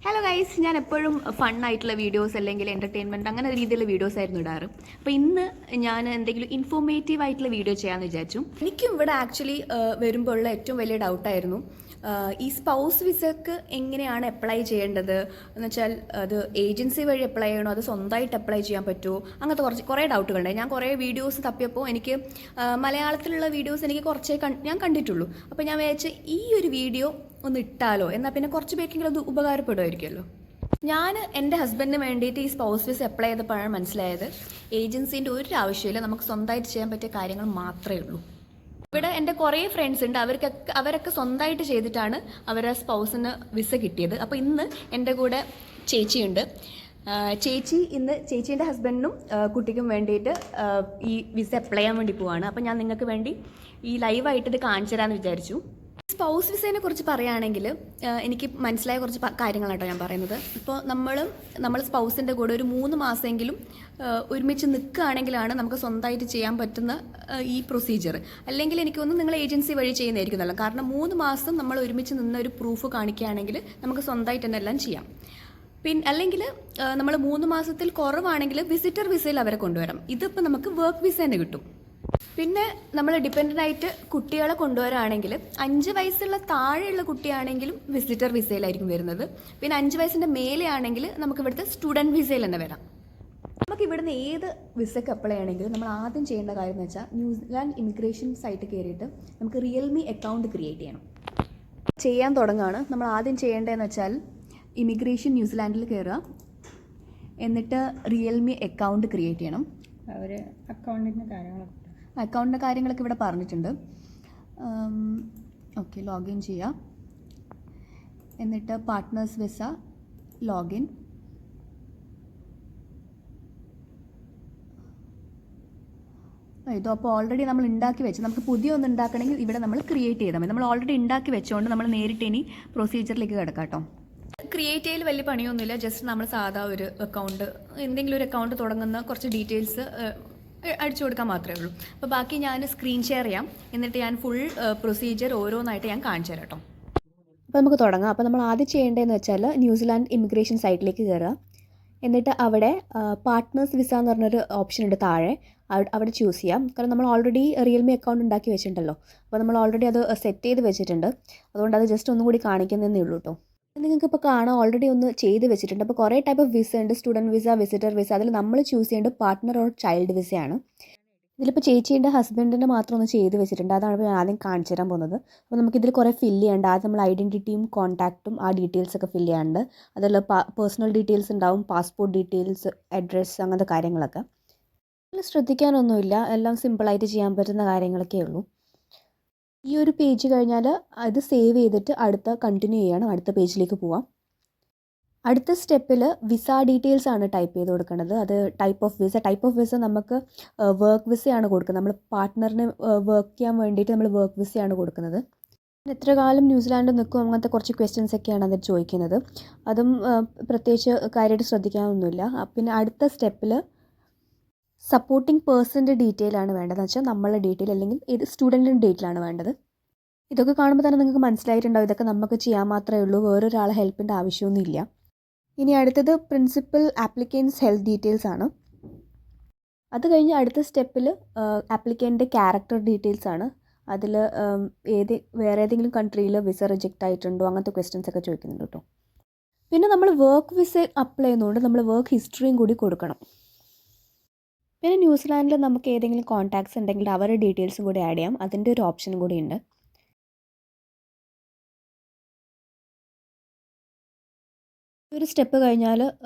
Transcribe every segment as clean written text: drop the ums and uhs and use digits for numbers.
Hello guys, ഞാൻ എപ്പോഴും fun ആയിട്ടുള്ള വീഡിയോസ് അല്ലെങ്കിൽ എൻ്റർടൈൻമെൻറ്റ് അങ്ങനെ രീതിയിലുള്ള വീഡിയോസ് ആയിരുന്നു ഇടാറ്. അപ്പോൾ ഇന്ന് ഞാൻ എന്തെങ്കിലും ഇൻഫോർമേറ്റീവ് ആയിട്ടുള്ള വീഡിയോ ചെയ്യാമെന്ന് വിചാരിച്ചു. എനിക്കും ഇവിടെ ആക്ച്വലി വരുമ്പോൾ ഉള്ള ഏറ്റവും വലിയ ഡൗട്ടായിരുന്നു ഈ സ്പൗസ് വിസക്ക് എങ്ങനെയാണ് അപ്ലൈ ചെയ്യേണ്ടത് എന്ന് വെച്ചാൽ അത് ഏജൻസി വഴി അപ്ലൈ ചെയ്യണോ അത് സ്വന്തമായിട്ട് അപ്ലൈ ചെയ്യാൻ പറ്റുമോ, അങ്ങനത്തെ കുറേ ഡൗട്ടുകളുണ്ട്. ഞാൻ കുറേ വീഡിയോസ് തപ്പിയപ്പോൾ എനിക്ക് മലയാളത്തിലുള്ള വീഡിയോസ് എനിക്ക് കുറച്ചേ ഞാൻ കണ്ടിട്ടുള്ളൂ. അപ്പോൾ ഞാൻ വിചാരിച്ച ഈ ഒരു വീഡിയോ ഒന്ന് ഇട്ടാലോ, എന്നാൽ പിന്നെ കുറച്ച് പേർക്കെങ്കിലും അത് ഉപകാരപ്പെടുമായിരിക്കുമല്ലോ. ഞാൻ എൻ്റെ ഹസ്ബൻഡിന് വേണ്ടിയിട്ട് ഈ സ്പൗസ് വിസ അപ്ലൈ ചെയ്തപ്പോഴാണ് മനസ്സിലായത് ഏജൻസീൻ്റെ ഒരു ആവശ്യമില്ല, നമുക്ക് സ്വന്തമായിട്ട് ചെയ്യാൻ പറ്റിയ കാര്യങ്ങൾ മാത്രമേ ഉള്ളൂ. ഇവിടെ എൻ്റെ കുറേ ഫ്രണ്ട്സ് ഉണ്ട്, അവരൊക്കെ സ്വന്തമായിട്ട് ചെയ്തിട്ടാണ് അവരുടെ സ്പൗസിന് വിസ കിട്ടിയത്. അപ്പോൾ ഇന്ന് എൻ്റെ കൂടെ ചേച്ചിയുണ്ട്. ചേച്ചീൻ്റെ ഹസ്ബൻഡിനും കുട്ടിക്കും വേണ്ടിയിട്ട് ഈ വിസ അപ്ലൈ ചെയ്യാൻ വേണ്ടി പോവാണ്. അപ്പോൾ ഞാൻ നിങ്ങൾക്ക് വേണ്ടി ഈ ലൈവായിട്ട് ഇത് കാണിച്ചു തരാമെന്ന് വിചാരിച്ചു. സ്പൗസ് വിസേനെ കുറിച്ച് പറയുകയാണെങ്കിൽ എനിക്ക് മനസ്സിലായ കുറച്ച് കാര്യങ്ങളാട്ടോ ഞാൻ പറയുന്നത്. ഇപ്പോൾ നമ്മൾ സ്പൗസിൻ്റെ കൂടെ ഒരു 3 മാസമെങ്കിലും ഒരുമിച്ച് നിൽക്കുകയാണെങ്കിലാണ് നമുക്ക് സ്വന്തമായിട്ട് ചെയ്യാൻ പറ്റുന്ന ഈ പ്രൊസീജിയർ. അല്ലെങ്കിൽ എനിക്കൊന്നും നിങ്ങൾ ഏജൻസി വഴി ചെയ്യുന്നതായിരിക്കുന്നല്ലോ. കാരണം 3 മാസം നമ്മൾ ഒരുമിച്ച് നിന്ന ഒരു പ്രൂഫ് കാണിക്കുകയാണെങ്കിൽ നമുക്ക് സ്വന്തമായിട്ട് തന്നെ എല്ലാം ചെയ്യാം. അല്ലെങ്കിൽ നമ്മൾ 3 മാസത്തിൽ കുറവാണെങ്കിൽ വിസിറ്റർ വിസയിൽ അവരെ കൊണ്ടുവരാം. ഇതിപ്പോൾ നമുക്ക് വർക്ക് വിസ തന്നെ കിട്ടും. പിന്നെ നമ്മൾ ഡിപ്പെൻഡൻ്റ് ആയിട്ട് കുട്ടികളെ കൊണ്ടുവരാണെങ്കിൽ 5 വയസ്സുള്ള താഴെയുള്ള കുട്ടിയാണെങ്കിലും വിസിറ്റർ വിസയിലായിരിക്കും വരുന്നത്. പിന്നെ 5 വയസ്സിൻ്റെ മേലെ ആണെങ്കിൽ നമുക്ക് ഇവിടുത്തെ സ്റ്റുഡൻറ്റ് വിസയിൽ തന്നെ വരാം. നമുക്ക് ഇവിടുന്ന് ഏത് വിസയ്ക്ക് അപ്ലൈ ചെയ്യണമെങ്കിലും നമ്മൾ ആദ്യം ചെയ്യേണ്ട കാര്യം എന്ന് വെച്ചാൽ ന്യൂസിലാൻഡ് ഇമിഗ്രേഷൻ സൈറ്റ് കയറിയിട്ട് നമുക്ക് റിയൽമി അക്കൗണ്ട് ക്രിയേറ്റ് ചെയ്യണം. ചെയ്യാൻ തുടങ്ങുകയാണ്. നമ്മൾ ആദ്യം ചെയ്യേണ്ടതെന്ന് വെച്ചാൽ ഇമിഗ്രേഷൻ ന്യൂസിലാൻഡിൽ കയറുക, എന്നിട്ട് റിയൽമി അക്കൗണ്ട് ക്രിയേറ്റ് ചെയ്യണം. അവർ അക്കൗണ്ടിൻ്റെ കാര്യങ്ങളൊക്കെ ഇവിടെ പറഞ്ഞിട്ടുണ്ട്. ഓക്കെ, ലോഗിൻ ചെയ്യുക. എന്നിട്ട് പാർട്ട്നേഴ്സ് വിസ ലോഗിൻ. അപ്പോൾ ഓൾറെഡി നമ്മൾ ഉണ്ടാക്കി വെച്ച് നമുക്ക് പുതിയ ഒന്ന് ഉണ്ടാക്കണമെങ്കിൽ ഇവിടെ നമ്മൾ ക്രിയേറ്റ് ചെയ്താൽ മതി. നമ്മൾ ഓൾറെഡി ഉണ്ടാക്കി വെച്ചുകൊണ്ട് നമ്മൾ നേരിട്ട് ഇനി പ്രൊസീജിയറിലേക്ക് കിടക്കാം കേട്ടോ. ക്രിയേറ്റ് ചെയ്യൽ വലിയ പണിയൊന്നുമില്ല. ജസ്റ്റ് നമ്മൾ സാധാ ഒരു അക്കൗണ്ട്, എന്തെങ്കിലും ഒരു അക്കൗണ്ട് തുടങ്ങുന്ന കുറച്ച് ഡീറ്റെയിൽസ് അടിച്ചു കൊടുക്കാൻ മാത്രമേ ഉള്ളൂ. അപ്പോൾ ബാക്കി ഞാൻ സ്ക്രീൻ ഷെയർ ചെയ്യാം, എന്നിട്ട് ഞാൻ ഫുൾ പ്രൊസീജിയർ ഓരോന്നായിട്ട് ഞാൻ കാണിച്ചു തരാം കേട്ടോ. അപ്പോൾ നമുക്ക് തുടങ്ങാം. അപ്പോൾ നമ്മൾ ആദ്യം ചെയ്യേണ്ടതെന്ന് വെച്ചാൽ ന്യൂസിലാൻഡ് ഇമിഗ്രേഷൻ സൈറ്റിലേക്ക് കയറുക. എന്നിട്ട് അവിടെ പാർട്ട്നേഴ്സ് വിസ എന്ന് പറഞ്ഞൊരു ഓപ്ഷൻ ഉണ്ട് താഴെ, അവിടെ ചൂസ് ചെയ്യാം. കാരണം നമ്മൾ ഓൾറെഡി റിയൽമി അക്കൗണ്ട് ഉണ്ടാക്കി വെച്ചിട്ടുണ്ടല്ലോ. അപ്പോൾ നമ്മൾ ഓൾറെഡി അത് സെറ്റ് ചെയ്ത് വെച്ചിട്ടുണ്ട്. അതുകൊണ്ട് അത് ജസ്റ്റ് ഒന്നും കൂടി കാണിക്കുന്നതേ ഉള്ളൂ കേട്ടോ. നിങ്ങൾക്കിപ്പോൾ കാണാം ഓൾറെഡി ഒന്ന് ചെയ്ത് വെച്ചിട്ടുണ്ട്. അപ്പോൾ കുറേ ടൈപ്പ് ഓഫ് വിസ ഉണ്ട്. Student visa, visitor visa. അതിൽ നമ്മൾ ചൂസ് ചെയ്യേണ്ടത് പാർട്ട്ണർ ഓർ ചൈൽഡ് വിസയാണ്. ഇതിലിപ്പോൾ ചേച്ചീൻ്റെ ഹസ്ബൻഡിൻ്റെ മാത്രം ഒന്ന് ചെയ്ത് വെച്ചിട്ടുണ്ട്. അതാണ് ഇപ്പോൾ ഞാൻ ആദ്യം കാണിച്ചു തരാൻ പോകുന്നത്. അപ്പോൾ നമുക്കിതിൽ കുറേ ഫില്ല് ചെയ്യാണ്ട്. ആദ്യം നമ്മൾ ഐഡൻറ്റിറ്റിയും കോൺടാക്റ്റും ആ ഡീറ്റെയിൽസൊക്കെ ഫില്ല് ചെയ്യാണ്ട്. അതിൽ പേഴ്സണൽ ഡീറ്റെയിൽസ് ഉണ്ടാവും, പാസ്പോർട്ട് ഡീറ്റെയിൽസ്, അഡ്രസ്സ്, അങ്ങനത്തെ കാര്യങ്ങളൊക്കെ. അതിൽ ശ്രദ്ധിക്കാനൊന്നുമില്ല, എല്ലാം സിമ്പിളായിട്ട് ചെയ്യാൻ പറ്റുന്ന കാര്യങ്ങളൊക്കെ ഉള്ളൂ. ഈ ഒരു പേജ് കഴിഞ്ഞാൽ അത് സേവ് ചെയ്തിട്ട് കണ്ടിന്യൂ ചെയ്യണം, അടുത്ത പേജിലേക്ക് പോവാം. അടുത്ത സ്റ്റെപ്പിൽ വിസ ഡീറ്റെയിൽസ് ആണ് ടൈപ്പ് ചെയ്ത് കൊടുക്കേണ്ടത്. അത് ടൈപ്പ് ഓഫ് വിസ നമുക്ക് വർക്ക് വിസയാണ് കൊടുക്കുന്നത്. നമ്മൾ പാർട്ട്ണറിന് വർക്ക് ചെയ്യാൻ വേണ്ടിയിട്ട് നമ്മൾ വർക്ക് വിസയാണ് കൊടുക്കുന്നത്. എത്ര കാലം ന്യൂസിലാൻഡ് നിൽക്കും, അങ്ങനത്തെ കുറച്ച് ക്വസ്റ്റ്യൻസ് ഒക്കെയാണ് അതിൽ ചോദിക്കുന്നത്. അതും പ്രത്യേകിച്ച് കാര്യമായിട്ട് ശ്രദ്ധിക്കാനൊന്നുമില്ല. പിന്നെ അടുത്ത സ്റ്റെപ്പിൽ സപ്പോർട്ടിംഗ് പേഴ്സൻ്റെ ഡീറ്റെയിൽ ആണ് വേണ്ടതെന്ന് വെച്ചാൽ നമ്മളെ ഡീറ്റെയിൽ അല്ലെങ്കിൽ ഇത് സ്റ്റുഡൻറ്റിൻ്റെ ഡീറ്റെയിലാണ് വേണ്ടത്. ഇതൊക്കെ കാണുമ്പോൾ തന്നെ നിങ്ങൾക്ക് മനസ്സിലായിട്ടുണ്ടാവും ഇതൊക്കെ നമുക്ക് ചെയ്യാൻ മാത്രമേ ഉള്ളൂ, വേറൊരാളെ ഹെൽപ്പിൻ്റെ ആവശ്യമൊന്നുമില്ല. ഇനി അടുത്തത് പ്രിൻസിപ്പൽ ആപ്ലിക്കൻസ് ഹെൽത്ത് ഡീറ്റെയിൽസ് ആണ്. അത് കഴിഞ്ഞ് അടുത്ത സ്റ്റെപ്പിൽ ആപ്ലിക്കൻ്റെ ക്യാരക്ടർ ഡീറ്റെയിൽസ് ആണ്. അതിൽ വേറെ ഏതെങ്കിലും കൺട്രിയിൽ വിസ റിജക്റ്റ് ആയിട്ടുണ്ടോ, അങ്ങനത്തെ ക്വസ്റ്റ്യൻസ് ഒക്കെ ചോദിക്കുന്നുണ്ട് കേട്ടോ. പിന്നെ നമ്മൾ വർക്ക് വിസ അപ്ലൈ ചെയ്യുന്നതുകൊണ്ട് നമ്മൾ വർക്ക് ഹിസ്റ്ററിയും കൂടി കൊടുക്കണം. പിന്നെ ന്യൂസിലാൻഡിൽ നമുക്ക് ഏതെങ്കിലും കോൺടാക്ട്സ് ഉണ്ടെങ്കിൽ അവരുടെ ഡീറ്റെയിൽസും കൂടി ആഡ് ചെയ്യാം, അതിൻ്റെ ഒരു ഓപ്ഷനും കൂടി ഉണ്ട്. ഒരു സ്റ്റെപ്പ് കഴിഞ്ഞാൽ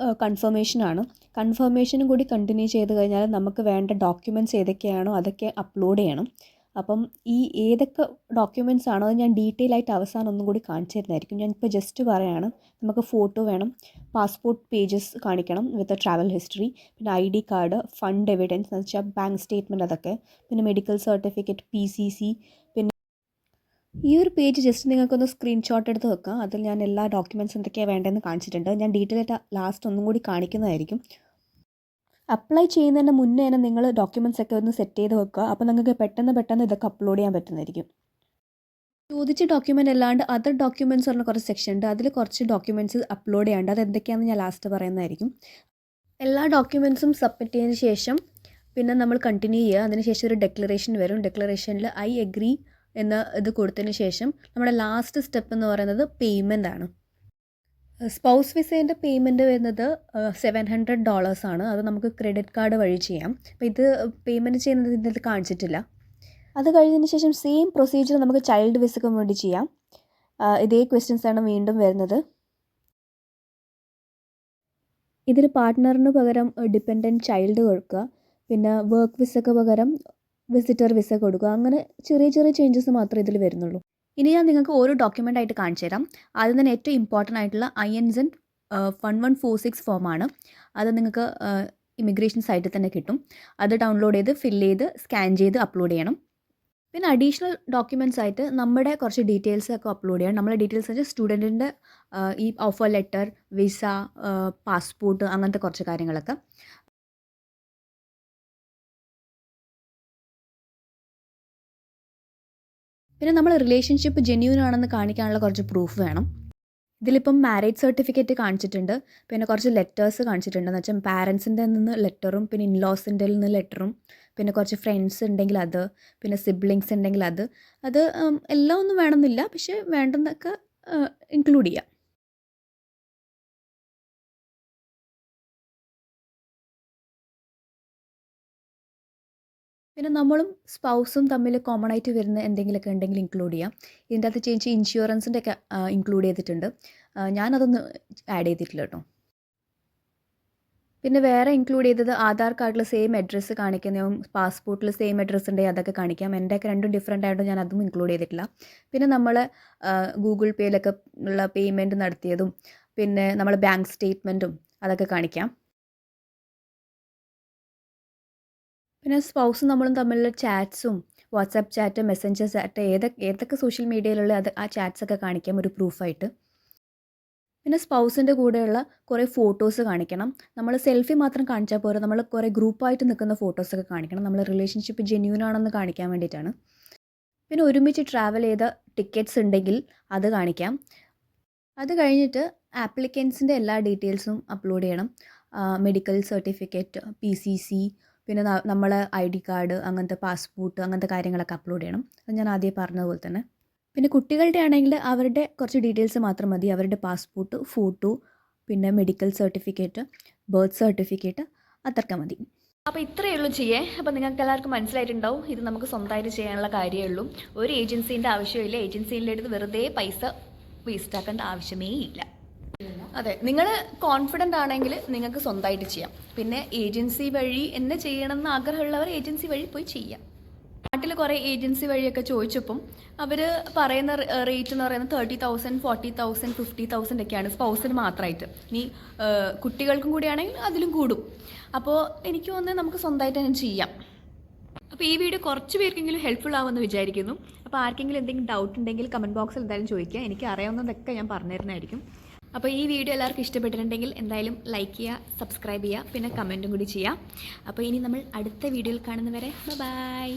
കൺഫർമേഷനാണ്. കൺഫർമേഷനും കൂടി കണ്ടിന്യൂ ചെയ്ത് കഴിഞ്ഞാൽ നമുക്ക് വേണ്ട ഡോക്യുമെൻറ്റ്സ് ഏതൊക്കെയാണോ അതൊക്കെ അപ്ലോഡ് ചെയ്യണം. അപ്പം ഈ ഏതൊക്കെ ഡോക്യുമെൻറ്റ്സ് ആണോ അത് ഞാൻ ഡീറ്റെയിൽ ആയിട്ട് അവസാനം ഒന്നും കൂടി കാണിച്ചു തരുന്നതായിരിക്കും. ഞാനിപ്പോൾ ജസ്റ്റ് പറയുകയാണ്. നമുക്ക് ഫോട്ടോ വേണം, പാസ്പോർട്ട് പേജസ് കാണിക്കണം വിത്ത് ട്രാവൽ ഹിസ്റ്ററി, പിന്നെ ID കാർഡ്, ഫണ്ട് എവിഡൻസ് എന്ന് വെച്ചാൽ ബാങ്ക് സ്റ്റേറ്റ്മെൻറ്റ് അതൊക്കെ, പിന്നെ മെഡിക്കൽ സർട്ടിഫിക്കറ്റ്, PCC. പിന്നെ ഈ ഒരു പേജ് ജസ്റ്റ് നിങ്ങൾക്കൊന്ന് സ്ക്രീൻഷോട്ട് എടുത്ത് വെക്കാം. അതിൽ ഞാൻ എല്ലാ ഡോക്യുമെൻറ്റ്സ് എന്തൊക്കെയാണ് വേണ്ടതെന്ന് കാണിച്ചിട്ടുണ്ട്. ഞാൻ ഡീറ്റെയിൽ ആയിട്ട് ലാസ്റ്റ് ഒന്നും കൂടി കാണിക്കുന്നതായിരിക്കും. അപ്ലൈ ചെയ്യുന്നതിന് മുന്നേ തന്നെ നിങ്ങൾ ഡോക്യുമെൻറ്റ്സ് ഒക്കെ ഒന്ന് സെറ്റ് ചെയ്ത് വെക്കുക. അപ്പോൾ നിങ്ങൾക്ക് പെട്ടെന്ന് ഇതൊക്കെ അപ്ലോഡ് ചെയ്യാൻ പറ്റുന്നതായിരിക്കും. ചോദിച്ച ഡോക്യുമെൻ്റ് അല്ലാണ്ട് അതർ ഡോക്യുമെൻറ്റ്സ് പറഞ്ഞ കുറച്ച് സെക്ഷൻ ഉണ്ട്. അതിൽ കുറച്ച് ഡോക്യുമെൻറ്റ്സ് അപ്ലോഡ് ചെയ്യാണ്ട്. അത് എന്തൊക്കെയാണെന്ന് ഞാൻ ലാസ്റ്റ് പറയുന്നതായിരിക്കും. എല്ലാ ഡോക്യുമെൻറ്റ്സും സബ്മിറ്റ് ചെയ്തതിന് ശേഷം പിന്നെ നമ്മൾ കണ്ടിന്യൂ ചെയ്യുക. അതിനുശേഷം ഒരു ഡെക്ലറേഷൻ വരും. ഡെക്ലറേഷനിൽ ഐ എഗ്രി എന്ന ഇത് കൊടുത്തതിന് ശേഷം നമ്മുടെ ലാസ്റ്റ് സ്റ്റെപ്പ് എന്ന് പറയുന്നത് പേയ്മെൻ്റ് ആണ്. സ്പൗസ് വിസേൻ്റെ പേയ്മെൻറ്റ് വരുന്നത് $700 ആണ്. അത് നമുക്ക് ക്രെഡിറ്റ് കാർഡ് വഴി ചെയ്യാം. അപ്പോൾ ഇത് പേയ്മെൻറ്റ് ചെയ്യുന്നത് ഇതിനകത്ത് കാണിച്ചിട്ടില്ല. അത് കഴിഞ്ഞതിന് ശേഷം സെയിം പ്രൊസീജിയർ നമുക്ക് ചൈൽഡ് വിസയ്ക്കും വേണ്ടി ചെയ്യാം. ഇതേ ക്വസ്റ്റ്യൻസാണ് വീണ്ടും വരുന്നത്. ഇതിൽ പാർട്ട്ണറിന് പകരം ഡിപ്പെൻഡൻറ്റ് ചൈൽഡ് കൊടുക്കുക. പിന്നെ വർക്ക് വിസയ്ക്ക് പകരം വിസിറ്റർ വിസ കൊടുക്കുക. അങ്ങനെ ചെറിയ ചെറിയ ചേഞ്ചസ് മാത്രമേ ഇതിൽ വരുന്നുള്ളൂ. ഇനി ഞാൻ നിങ്ങൾക്ക് ഓരോ ഡോക്യുമെൻ്റ് ആയിട്ട് കാണിച്ചു തരാം. ആദ്യം തന്നെ ഏറ്റവും ഇമ്പോർട്ടൻ്റ് ആയിട്ടുള്ള INZ 1146 ഫോമാണ്. അത് നിങ്ങൾക്ക് ഇമിഗ്രേഷൻ സൈറ്റിൽ തന്നെ കിട്ടും. അത് ഡൗൺലോഡ് ചെയ്ത് ഫില്ല് ചെയ്ത് സ്കാൻ ചെയ്ത് അപ്ലോഡ് ചെയ്യണം. പിന്നെ അഡീഷണൽ ഡോക്യുമെൻറ്റ്സ് ആയിട്ട് നമ്മുടെ കുറച്ച് ഡീറ്റെയിൽസ് ഒക്കെ അപ്ലോഡ് ചെയ്യണം. നമ്മുടെ ഡീറ്റെയിൽസ് വെച്ചാൽ സ്റ്റുഡൻറ്റിൻ്റെ ഈ ഓഫർ ലെറ്റർ, വിസ, പാസ്പോർട്ട്, അങ്ങനത്തെ കുറച്ച് കാര്യങ്ങളൊക്കെ. പിന്നെ നമ്മൾ റിലേഷൻഷിപ്പ് ജെന്യൂൻ ആണെന്ന് കാണിക്കാനുള്ള കുറച്ച് പ്രൂഫ് വേണം. ഇതിലിപ്പം മാരേജ് സർട്ടിഫിക്കറ്റ് കാണിച്ചിട്ടുണ്ട്. പിന്നെ കുറച്ച് ലെറ്റേഴ്സ് കാണിച്ചിട്ടുണ്ട്. എന്ന് വെച്ചാൽ പാരൻസിൻ്റെ നിന്ന് ലെറ്ററും പിന്നെ ഇൻലോസിൻ്റെ നിന്ന് ലെറ്ററും പിന്നെ കുറച്ച് ഫ്രണ്ട്സ് ഉണ്ടെങ്കിൽ അത്, പിന്നെ സിബ്ലിങ്സ് ഉണ്ടെങ്കിൽ അത് എല്ലാം ഒന്നും വേണമെന്നില്ല, പക്ഷേ വേണ്ടെന്നൊക്കെ ഇൻക്ലൂഡ് ചെയ്യാം. പിന്നെ നമ്മളും സ്പൗസും തമ്മിൽ കോമൺ ആയിട്ട് വരുന്ന എന്തെങ്കിലുമൊക്കെ ഉണ്ടെങ്കിൽ ഇൻക്ലൂഡ് ചെയ്യാം. ഇതിൻ്റെ അകത്ത് ചേഞ്ച് ഇൻഷുറൻസിൻ്റെ ഒക്കെ ഇൻക്ലൂഡ് ചെയ്തിട്ടുണ്ട്. ഞാനതൊന്നും ആഡ് ചെയ്തിട്ടില്ല കേട്ടോ. പിന്നെ വേറെ ഇൻക്ലൂഡ് ചെയ്തത് ആധാർ കാർഡിൽ സെയിം അഡ്രസ്സ് കാണിക്കുന്നതും പാസ്പോർട്ടിൽ സെയിം അഡ്രസ്സ് ഉണ്ടെങ്കിൽ അതൊക്കെ കാണിക്കാം. എൻ്റെയൊക്കെ രണ്ടും ഡിഫറെൻ്റ് ആയതുകൊണ്ട് ഞാൻ അതും ഇൻക്ലൂഡ് ചെയ്തിട്ടില്ല. പിന്നെ നമ്മൾ ഗൂഗിൾ പേയിലൊക്കെ ഉള്ള പേയ്മെൻറ്റ് നടത്തിയതും പിന്നെ നമ്മൾ ബാങ്ക് സ്റ്റേറ്റ്മെൻറ്റും അതൊക്കെ കാണിക്കാം. പിന്നെ സ്പൗസും നമ്മളും തമ്മിലുള്ള ചാറ്റ്സും വാട്സാപ്പ് ചാറ്റ്, മെസ്സഞ്ചർ ചാറ്റ്, ഏതൊക്കെ സോഷ്യൽ മീഡിയയിലുള്ള ആ ചാറ്റ്സൊക്കെ കാണിക്കാം ഒരു പ്രൂഫായിട്ട്. പിന്നെ സ്പൗസിൻ്റെ കൂടെയുള്ള കുറേ ഫോട്ടോസ് കാണിക്കണം. നമ്മൾ സെൽഫി മാത്രം കാണിച്ചാൽ പോരാ, നമ്മൾ കുറേ ഗ്രൂപ്പായിട്ട് നിൽക്കുന്ന ഫോട്ടോസൊക്കെ കാണിക്കണം. നമ്മൾ റിലേഷൻഷിപ്പ് ജെന്യൂൻ ആണെന്ന് കാണിക്കാൻ വേണ്ടിയിട്ടാണ്. പിന്നെ ഒരുമിച്ച് ട്രാവൽ ചെയ്ത ടിക്കറ്റ്സ് ഉണ്ടെങ്കിൽ അത് കാണിക്കാം. അത് കഴിഞ്ഞിട്ട് ആപ്ലിക്കൻസിൻ്റെ എല്ലാ ഡീറ്റെയിൽസും അപ്ലോഡ് ചെയ്യണം. മെഡിക്കൽ സർട്ടിഫിക്കറ്റ്, PCC, പിന്നെ നമ്മളെ ID കാർഡ്, അങ്ങനത്തെ പാസ്പോർട്ട്, അങ്ങനത്തെ കാര്യങ്ങളൊക്കെ അപ്ലോഡ് ചെയ്യണം. അത് ഞാൻ ആദ്യം പറഞ്ഞതുപോലെ തന്നെ. പിന്നെ കുട്ടികളുടെ ആണെങ്കിൽ അവരുടെ കുറച്ച് ഡീറ്റെയിൽസ് മാത്രം മതി. അവരുടെ പാസ്പോർട്ട്, ഫോട്ടോ, പിന്നെ മെഡിക്കൽ സർട്ടിഫിക്കറ്റ്, ബർത്ത് സർട്ടിഫിക്കറ്റ്, അത്രയ്ക്ക് മതി. അപ്പോൾ ഇത്രയേ ഉള്ളൂ ചെയ്യേ. അപ്പോൾ നിങ്ങൾക്ക് എല്ലാവർക്കും മനസ്സിലായിട്ടുണ്ടാവും, ഇത് നമുക്ക് സ്വന്തമായിട്ട് ചെയ്യാനുള്ള കാര്യമേ ഉള്ളൂ. ഒരു ഏജൻസീൻ്റെ ആവശ്യമില്ല. ഏജൻസീൻ്റെ അടുത്ത് വെറുതെ പൈസ വേസ്റ്റ് ആക്കേണ്ട ആവശ്യമേ ഇല്ല. അതെ, നിങ്ങൾ കോൺഫിഡൻ്റ് ആണെങ്കിൽ നിങ്ങൾക്ക് സ്വന്തമായിട്ട് ചെയ്യാം. പിന്നെ ഏജൻസി വഴി എന്നെ ചെയ്യണമെന്ന് ആഗ്രഹമുള്ളവർ ഏജൻസി വഴി പോയി ചെയ്യാം. നാട്ടിൽ കുറേ ഏജൻസി വഴിയൊക്കെ ചോദിച്ചപ്പം അവർ പറയുന്ന റേറ്റ് എന്ന് പറയുന്നത് 30,000, 40,000, 50,000 ഒക്കെയാണ് സ്പൗസിന് മാത്രമായിട്ട്. ഇനി കുട്ടികൾക്കും കൂടിയാണെങ്കിൽ അതിലും കൂടും. അപ്പോൾ എനിക്ക് തോന്നുന്നത് നമുക്ക് സ്വന്തമായിട്ട് തന്നെ ചെയ്യാം. അപ്പോൾ ഈ വീഡിയോ കുറച്ച് പേർക്കെങ്കിലും ഹെൽപ്ഫുൾ ആവുമെന്ന് വിചാരിക്കുന്നു. അപ്പോൾ ആർക്കെങ്കിലും എന്തെങ്കിലും ഡൗട്ട് ഉണ്ടെങ്കിൽ കമൻറ്റ് ബോക്സിൽ എന്തായാലും ചോദിക്കുക. എനിക്ക് അറിയാവുന്നതൊക്കെ ഞാൻ പറഞ്ഞിരുന്നതായിരിക്കും. അപ്പോൾ ഈ വീഡിയോ എല്ലാവർക്കും ഇഷ്ടപ്പെട്ടിട്ടുണ്ടെങ്കിൽ എന്തായാലും ലൈക്ക് ചെയ്യുക, സബ്സ്ക്രൈബ് ചെയ്യുക, പിന്നെ കമൻറ്റും കൂടി ചെയ്യുക. അപ്പോൾ ഇനി നമ്മൾ അടുത്ത വീഡിയോയിൽ കാണുന്നവരെ ബൈ.